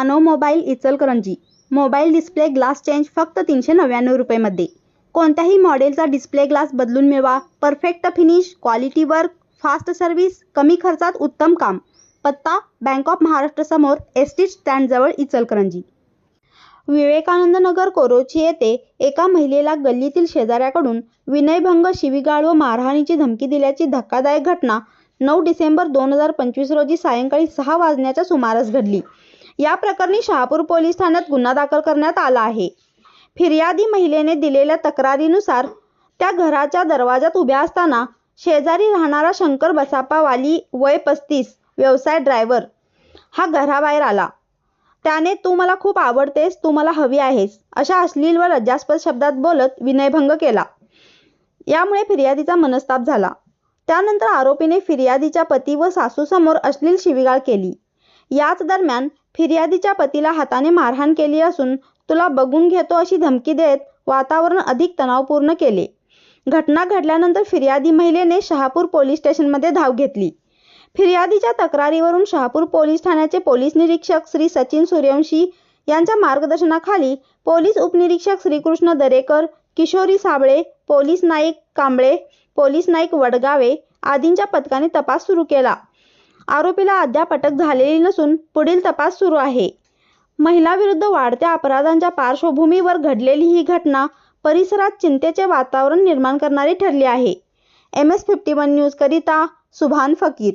नानो mobile Ichalkaranji. Mobile display glass change फक्त 399 रुपयेमध्ये. कोणत्याही मॉडेलचा डिस्प्ले ग्लास बदलून मिळवा. Perfect finish, quality work, fast service, कमी खर्चात उत्तम काम. पत्ता बँक ऑफ महाराष्ट्र समोर एसटी स्टँड जवळ इचलकरंजी. विवेकानंद नगर कोरोची येथे एका महिलेला गल्लीतील शेजाऱ्याकडून विनयभंग, शिवीगाळ व मारहाणीची धमकी दिल्याची धक्कादायक घटना 9 डिसेंबर 2025 रोजी सायंकाळी 6 वाजण्याच्या सुमारास घडली. या प्रकरणी शहापूर पोलीस ठाण्यात गुन्हा दाखल करण्यात आला आहे. फिर्यादी महिलेने दिलेल्या तक्रारीनुसार त्या घराच्या दरवाजात उभ्या असताना शेजारी राहणारा शंकर बसाप्पा वाली वय 35 व्यवसाय ड्रायव्हर हा घराबाहेर आला. त्याने "तू मला खूप आवडतेस, तू मला हवी आहेस" अशा अश्लील व लज्जास्पद शब्दात बोलत विनयभंग केला. यामुळे फिर्यादीचा मनस्ताप झाला. त्यानंतर आरोपीने फिर्यादीच्या पती व सासूसमोर अश्लील शिवीगाळ केली. याच दरम्यान फिर्यादीच्या पतीला हाताने मारहाण केली असून "तुला बघून घेतो" अशी धमकी देत वातावरण अधिक तणावपूर्ण केले. घटना घडल्यानंतर फिर्यादी महिलेने शहापूर पोलीस स्टेशनमध्ये धाव घेतली. फिर्यादीच्या तक्रारीवरून शहापूर पोलीस ठाण्याचे पोलीस निरीक्षक श्री सचिन सूर्यवंशी यांच्या मार्गदर्शनाखाली पोलीस उपनिरीक्षक श्रीकृष्ण दरेकर, किशोरी साबळे, पोलीस नाईक कांबळे, पोलीस नाईक वडगावे आदींच्या पथकाने तपास सुरू केला. आरोपीला अद्याप अटक झालेली नसून पुढील तपास सुरू आहे. महिलांविरुद्ध वाढत्या अपराधांच्या पार्श्वभूमीवर घडलेली ही घटना परिसरात चिंतेचे वातावरण निर्माण करणारी ठरली आहे. MS51 न्यूज करिता सुभान फकीर.